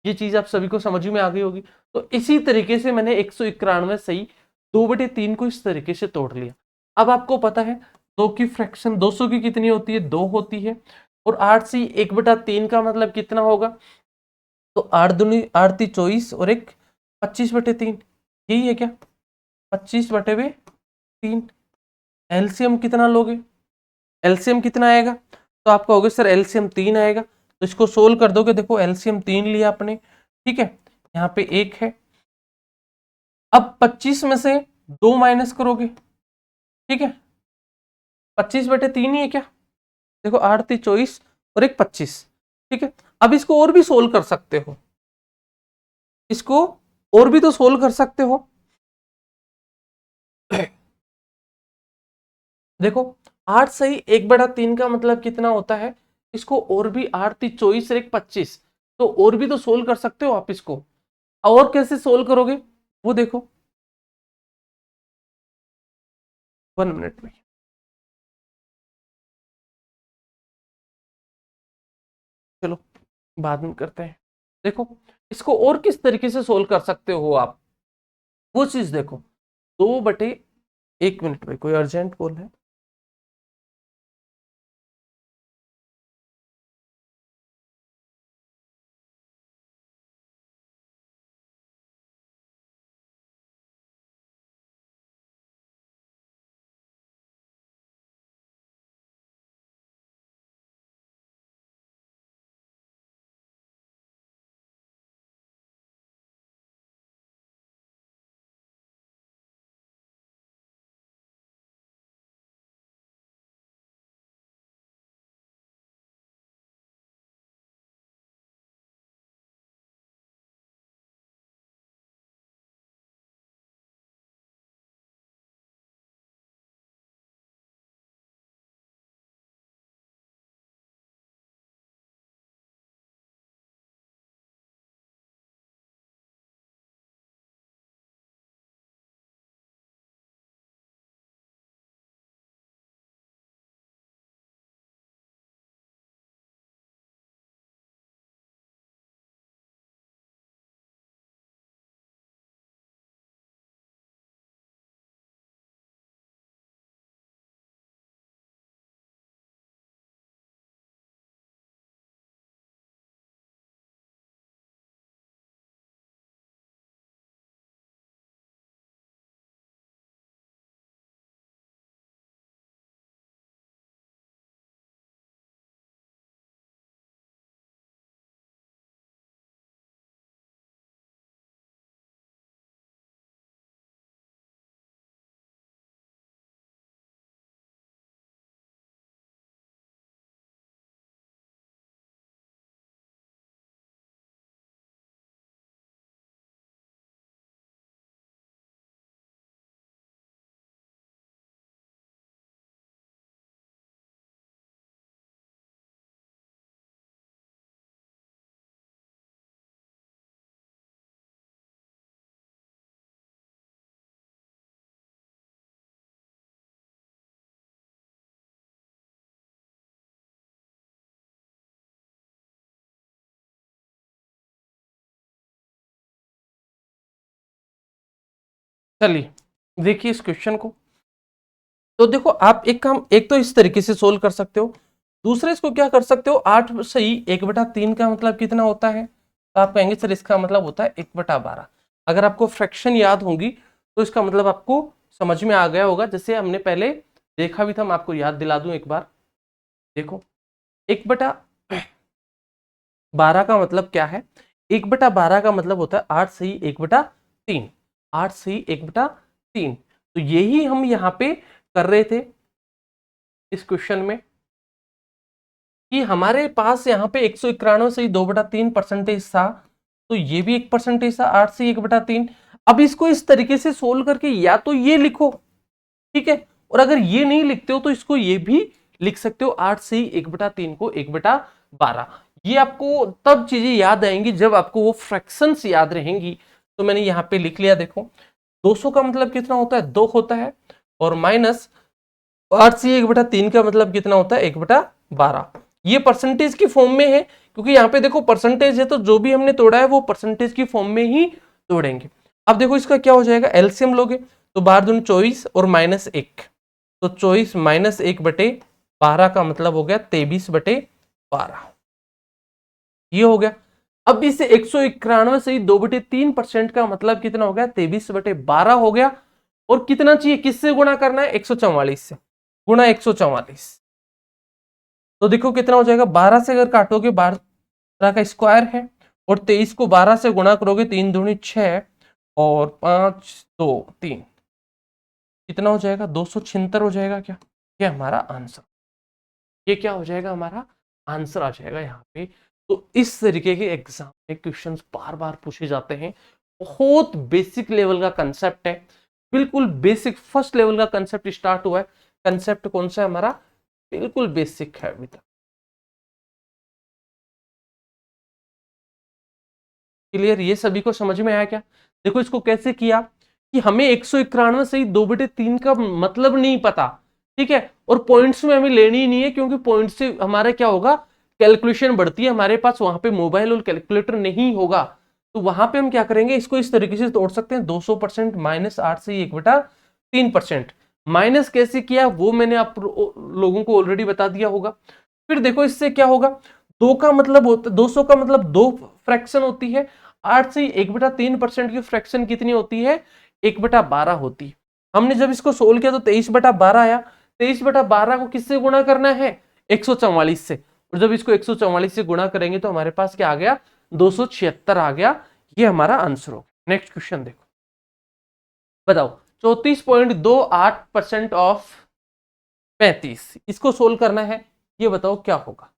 ये चीज आप सभी को समझ में आ गई होगी। तो इसी तरीके से मैंने 191 सही 2/3 को इस तरीके से तोड़ लिया। अब आपको पता है 2 की फ्रैक्शन 200 की कितनी होती है, 2 होती है, और 8 से 1/3 का मतलब कितना होगा, तो 8 दूनी 8 × 24 और एक 25/3, यही है क्या, 25/3। एलसीएम कितना लोगे, एलसीएम कितना आएगा, तो आप कहोगे सर एलसीएम 3 आएगा, तो इसको सोल्व कर दोगे, देखो एलसीएम 3 लिया आपने, ठीक है, यहाँ पे 1 है। अब 25 में से 2 माइनस करोगे, ठीक है, 25/3 ही है क्या, देखो 8 × 3 = 24 और एक 25, ठीक है, अब इसको और भी सोल्व कर सकते हो, इसको और भी तो सोल्व कर सकते हो। देखो 8 सही 1/3 का मतलब कितना होता है, इसको और भी 8 3 24 और 1 25, तो और भी तो सोल्व कर सकते हो आप इसको। और कैसे सोल्व करोगे वो देखो, 1 मिनट में। चलो बाद में करते हैं। देखो इसको और किस तरीके से सोल्व कर सकते हो आप, वो चीज देखो। 2/1 मिनट भाई, कोई अर्जेंट कॉल है। चलिए देखिए इस क्वेश्चन को। तो देखो आप एक काम, एक तो इस तरीके से सोल्व कर सकते हो, दूसरे इसको क्या कर सकते हो, 8 सही 1/3 का मतलब कितना होता है, तो आप कहेंगे सर इसका मतलब होता है 1/12। अगर आपको फ्रैक्शन याद होंगी तो इसका मतलब आपको समझ में आ गया होगा, जैसे हमने पहले देखा भी था, मैं आपको याद दिला दूं एक बार। देखो 1/12 का मतलब क्या है, 1/12 का मतलब होता है 8 सही 1/3, 8 सही 1/3। तो यही हम यहाँ पे कर रहे थे इस क्वेश्चन में, कि हमारे पास यहाँ पे 191 सही 2/3 था, तो ये भी एक परसेंटेज था 8 सही 1/3। अब इसको इस तरीके से सोल्व करके या तो ये लिखो, ठीक है, और अगर ये नहीं लिखते हो तो इसको ये भी लिख सकते हो, 8 सही 1/3 को 1/12। ये आपको तब चीजें याद आएंगी जब आपको वो फ्रैक्शंस याद रहेंगी। तो मैंने यहाँ पे लिख लिया, देखो 200 का मतलब कितना होता है, 2 होता है, और माइनस 8 सही 1/3 का मतलब कितना होता है, 1/12। ये परसेंटेज की फॉर्म में है, क्योंकि यहाँ पे देखो परसेंटेज है, तो जो भी हमने तोड़ा है वो परसेंटेज की फॉर्म में ही तोड़ेंगे। अब देखो इसका क्या हो जाएगा, एलसीएम लोगे तो 12×24 और -1, तो 24 - 1/12 का मतलब हो गया 23/12, ये हो गया। अब इसे 191 सही 2/3% का मतलब कितना हो गया, 23/12 हो गया। और कितना चाहिए, किससे गुणा करना है, 144 से, गुणा 144। तो देखो कितना हो जाएगा, 12 से अगर काटोगे 12 का स्क्वायर है, और 23 को 12 से गुणा करोगे 3×2 = 6, और 5×2 = 3, कितना हो जाएगा, 276 हो जाएगा। क्या ये हमारा आंसर, ये क्या हो जाएगा, हमारा आंसर आ जाएगा यहाँ पे। तो इस तरीके के एग्जाम में क्वेश्चंस बार बार पूछे जाते हैं। बहुत बेसिक लेवल का कंसेप्ट है, बिल्कुल बेसिक फर्स्ट लेवल का कंसेप्ट स्टार्ट हुआ है। कंसेप्ट कौन सा है हमारा? बिल्कुल बेसिक है अभी तक। क्लियर? ये सभी को समझ में आया क्या? देखो इसको कैसे किया कि हमें 191 से ही 2/3 का मतलब नहीं पता, ठीक है, और पॉइंट्स में हमें लेनी ही नहीं है, क्योंकि पॉइंट से हमारा क्या होगा, कैलकुलेशन बढ़ती है, हमारे पास वहां पे मोबाइल और कैलकुलेटर नहीं होगा। तो वहां पे हम क्या करेंगे, इसको इस तरीके से तोड़ सकते हैं, 200% -8 से 1/3%। माइनस कैसे किया वो मैंने आप लोगों को ऑलरेडी बता दिया होगा। फिर देखो इससे क्या होगा, 2 का मतलब होता, 200 का मतलब 2 फ्रैक्शन होती है, 8 से 1/3% की फ्रैक्शन कितनी होती है, 1/12 होती है। हमने जब इसको सोल्व किया तो 23/12 आया। 23/12 को किससे गुणा करना है, 144 से, और जब इसको 144 से गुणा करेंगे तो हमारे पास क्या आ गया, 276 आ गया। ये हमारा आंसर हो। नेक्स्ट क्वेश्चन देखो, बताओ 34.28% ऑफ 35, इसको सोल्व करना है, ये बताओ क्या होगा।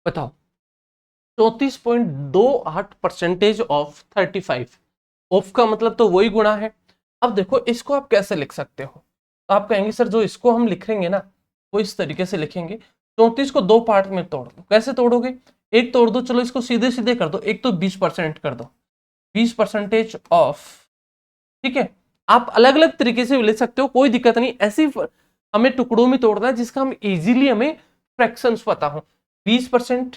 बताओ 34.28% ऑफ 35, ऑफ का मतलब तो वही गुणा है। अब देखो इसको आप कैसे लिख सकते हो, तो आप कहेंगे सर जो इसको हम लिखेंगे ना वो इस तरीके से लिखेंगे, 34 को 2 पार्ट में तोड़ दो। कैसे तोड़ोगे, एक तोड़ दो, चलो इसको सीधे सीधे कर दो, एक तो 20% कर दो, 20% ऑफ, ठीक है। आप अलग अलग तरीके से ले सकते हो, कोई दिक्कत नहीं, ऐसी हमें टुकड़ों में तोड़ना है जिसका हम इजीली हमें फ्रैक्शंस पता हो। 20%,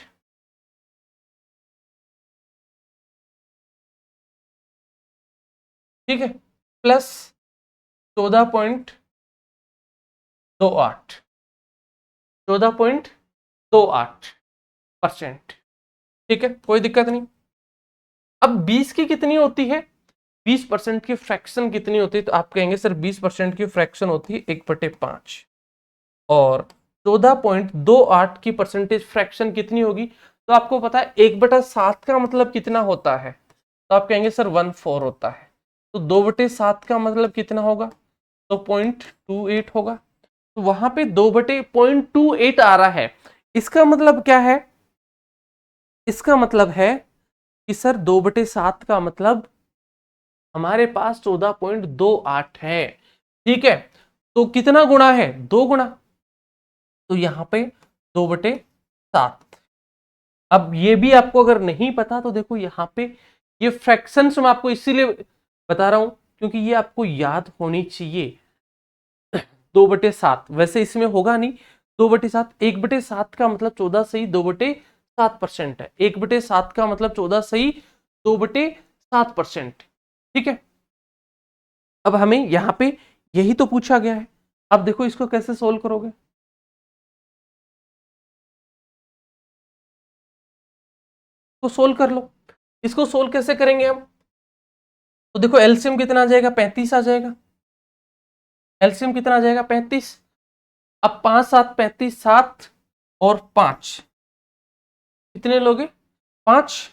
ठीक है, प्लस 14.28, 14.28%, ठीक है, कोई दिक्कत नहीं। अब 20 की कितनी होती है, 20% की फ्रैक्शन कितनी होती है, तो आप कहेंगे सर 20% की फ्रैक्शन होती है 1/5, और 14.28 की परसेंटेज फ्रैक्शन कितनी होगी, तो आपको पता है 1/7 का मतलब कितना होता है, तो आप कहेंगे सर 1/4 होता है। तो 2/7 का मतलब कितना होगा, तो 0.28 होगा। तो वहां पे 2/0.28 आ रहा है, इसका मतलब क्या है, इसका मतलब है कि सर 2/7 का मतलब हमारे पास 14.28 है, ठीक है। तो कितना गुणा है, 2 गुणा, तो यहां पे 2/7। अब ये भी आपको अगर नहीं पता तो देखो यहाँ पे ये फ्रैक्शंस मैं आपको इसीलिए बता रहा हूं क्योंकि ये आपको याद होनी चाहिए। 2/7 वैसे इसमें होगा नहीं, 2/7, 1/7 का मतलब 14 सही 2/7% है, 1/7 का मतलब 14 सही 2/7%, ठीक है। अब हमें यहाँ पे यही तो पूछा गया है। अब देखो इसको कैसे सोल्व करोगे, तो सोल्व कर लो। इसको सोल्व कैसे करेंगे हम, तो देखो एलसीएम कितना आ जाएगा, 35 आ जाएगा। एलसीएम कितना आ जाएगा, 35। अब 5 7 35, 7 और 5 कितने लोगे, 5,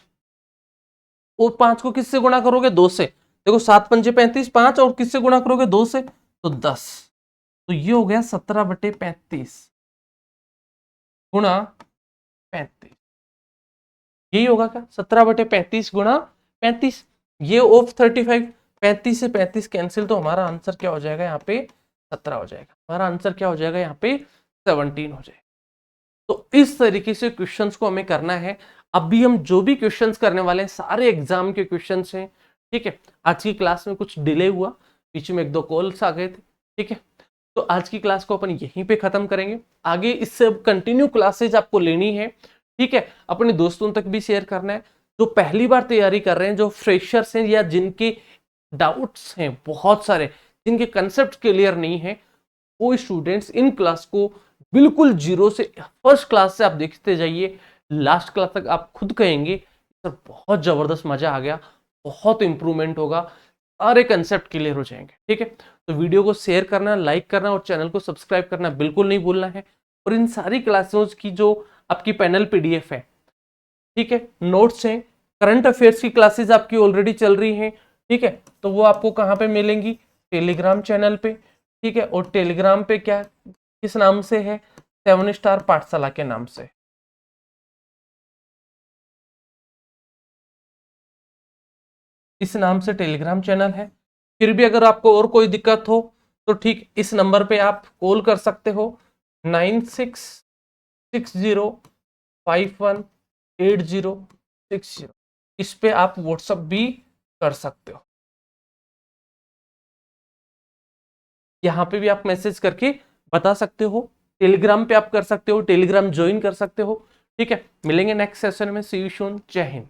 और 5 को किससे गुणा करोगे, 2 से। देखो 7 पंजे 35, 5 और किससे गुणा करोगे, 2 से, तो 10। तो ये हो गया 17/35 गुणा 35, यही होगा क्या, 17/35 गुणा 35। ये ऑफ 35, 35 से 35 कैंसिल, तो हमारा आंसर क्या हो जाएगा यहाँ पे, 17 हो जाएगा। हमारा आंसर क्या हो जाएगा यहाँ पे, 17 हो जाएगा। तो इस तरीके से क्वेश्चंस को हमें करना है। अभी हम जो भी क्वेश्चंस करने वाले हैं सारे एग्जाम के क्वेश्चंस हैं, ठीक है। आज की क्लास में कुछ डिले हुआ, बीच में 1-2 कॉल्स आ गए थे, ठीक है। तो आज की क्लास को अपन यहीं पे खत्म करेंगे। आगे इससे कंटिन्यू क्लासेज आपको लेनी है, ठीक है। अपने दोस्तों तक भी शेयर करना है, जो पहली बार तैयारी कर रहे हैं, जो फ्रेशर्स हैं या जिनके डाउट्स हैं बहुत सारे, जिनके कंसेप्ट क्लियर नहीं है, वो स्टूडेंट्स इन क्लास को बिल्कुल जीरो से फर्स्ट क्लास से आप देखते जाइए, लास्ट क्लास तक आप खुद कहेंगे सर बहुत ज़बरदस्त, मज़ा आ गया, बहुत इंप्रूवमेंट होगा, सारे कंसेप्ट क्लियर हो जाएंगे। ठीक है, तो वीडियो को शेयर करना, लाइक करना और चैनल को सब्सक्राइब करना बिल्कुल नहीं भूलना है। और इन सारी क्लासेस की जो आपकी पैनल पीडीएफ है, ठीक है, नोट्स हैं, करंट अफेयर्स की क्लासेस आपकी ऑलरेडी चल रही हैं, ठीक है, तो वो आपको कहाँ पे मिलेंगी? टेलीग्राम चैनल पे। ठीक है, और टेलीग्राम पे क्या किस नाम से है? 7 स्टार पाठशाला के नाम से। इस नाम से टेलीग्राम चैनल है। फिर भी अगर आपको और कोई दिक्कत हो तो ठीक इस नंबर पे आप कॉल कर सकते हो, 9660518060। इस पे आप व्हाट्सअप भी कर सकते हो, यहाँ पे भी आप मैसेज करके बता सकते हो, टेलीग्राम पे आप कर सकते हो, टेलीग्राम ज्वाइन कर सकते हो। ठीक है, मिलेंगे नेक्स्ट सेशन में। सी यू सून, जय हिंद।